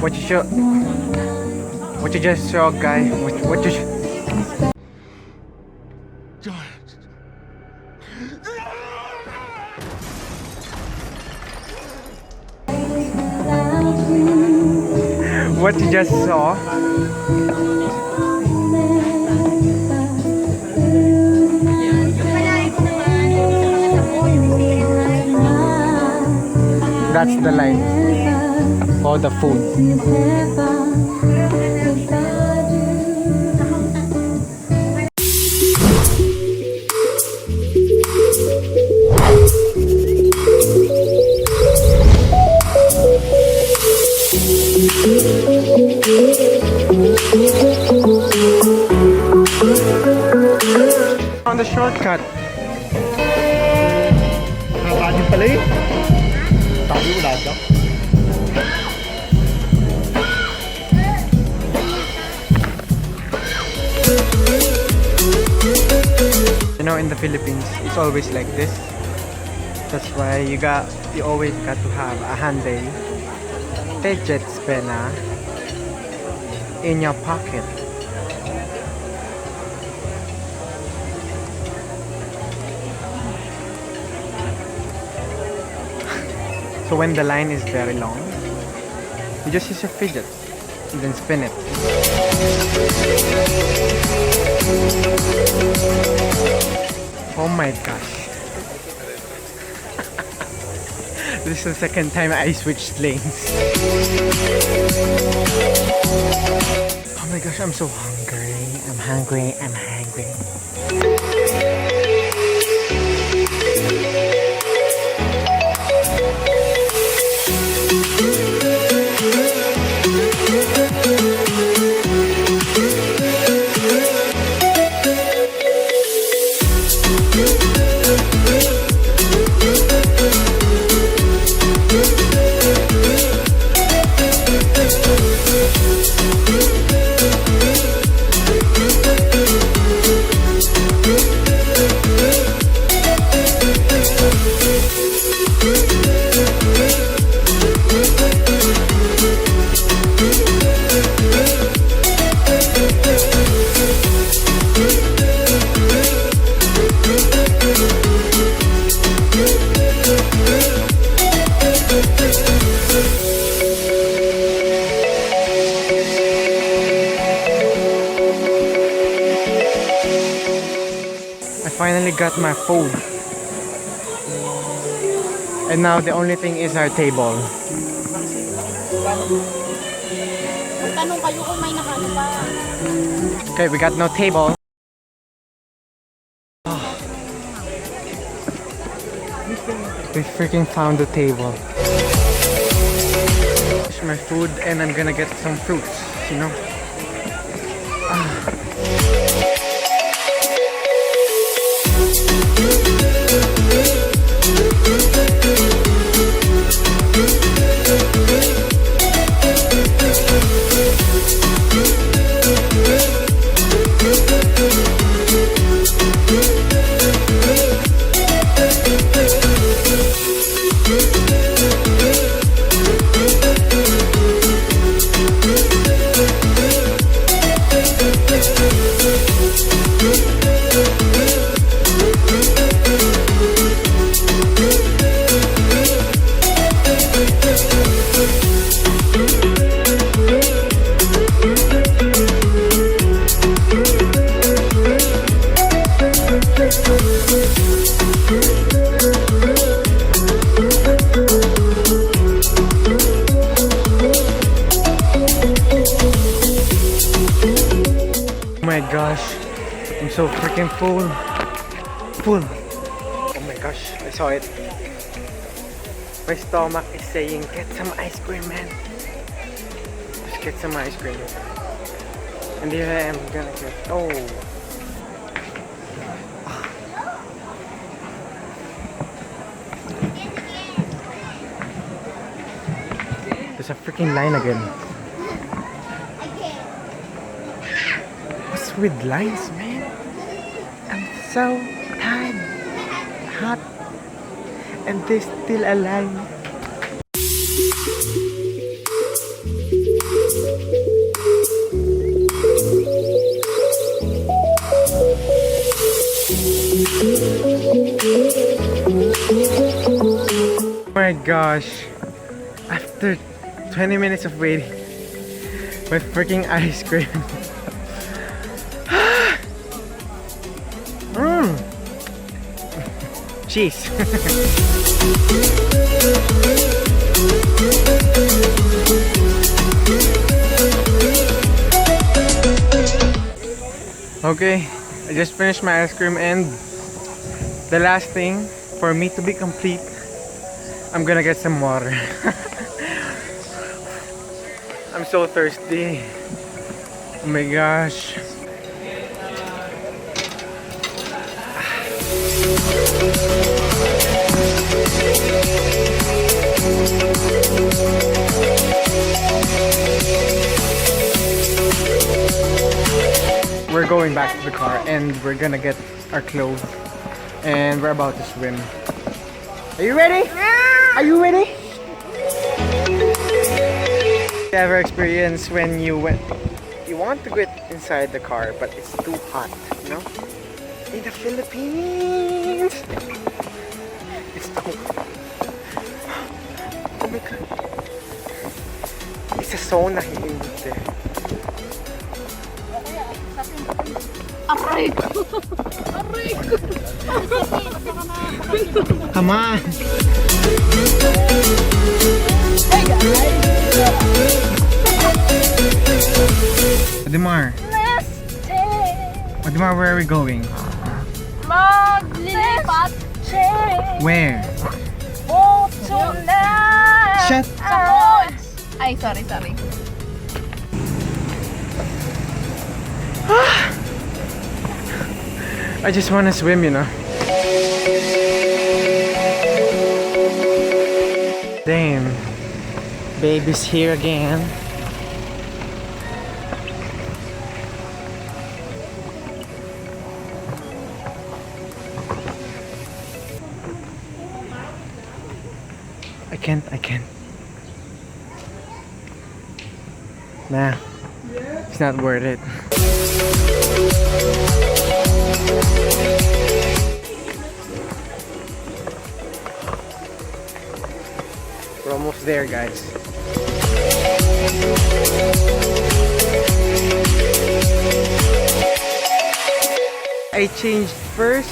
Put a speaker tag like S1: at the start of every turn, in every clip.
S1: What you just saw, guy? What you? What you just saw? That's the line for the food. On the shortcut.
S2: Nakakanin pala eh. Sabi mo lahat daw.
S1: You know, in the Philippines, it's always like this. That's why you always got to have a handy digits pena in your pocket. So when the line is very long, you just use your fidget and then spin it. Oh my gosh. This is the second time I switched lanes. Oh my gosh, I'm so hungry. I'm hungry. Finally got my food, and now the only thing is our table. Okay, we got no table. We freaking found the table. It's my food, and I'm gonna get some fruits, you know. Oh my gosh, I'm so freaking full. Oh my gosh, I saw it. My stomach is saying, get some ice cream, man. Just get some ice cream. And here I am gonna get, oh. There's a freaking line again. What's with lines, man? I'm so tired, hot, and there's still a line. my gosh. After 20 minutes of waiting, my freaking ice cream. Cheese. Okay, I just finished my ice cream, and the last thing for me to be complete, I'm gonna get some water. I'm so thirsty. Oh my gosh. We're going back to the car and we're gonna get our clothes and we're about to swim. Are you ready? Are you ready? You ever experience when you want to get inside the car but it's too hot, you know? In the Philippines! It's too hot. Oh my god. Isa so nahiinit eh.
S3: Aray ko! Aray ko!
S1: Come on!
S3: Hey guys!
S1: Adimar, where are we going?
S3: Maglilipat!
S1: Where?
S3: Tonight!
S1: Shut
S3: up! Ay, sorry.
S1: I just wanna swim, you know. Damn. Baby's here again. I can't. Nah. It's not worth it. We're almost there, guys. I changed first.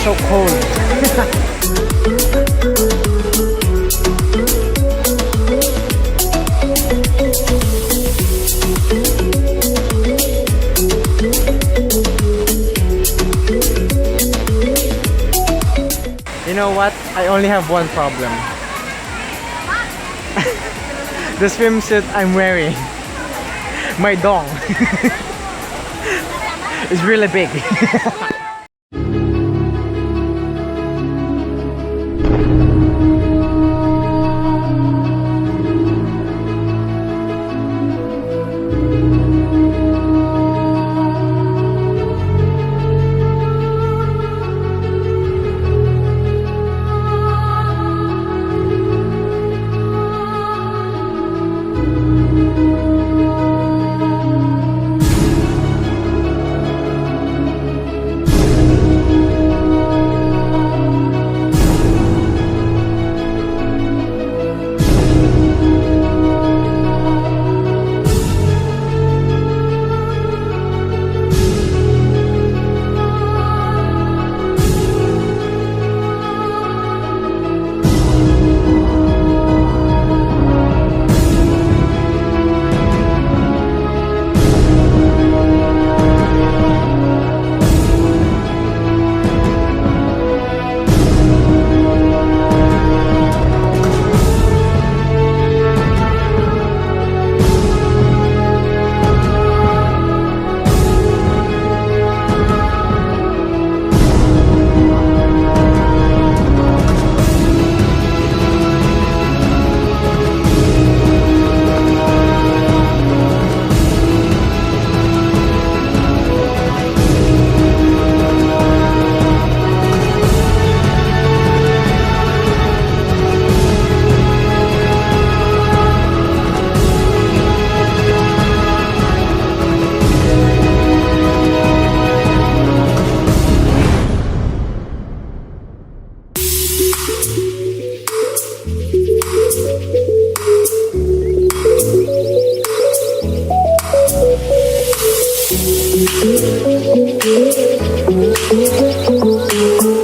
S1: So cold. You know what? I only have one problem. The swimsuit I'm wearing, my dong, is really big.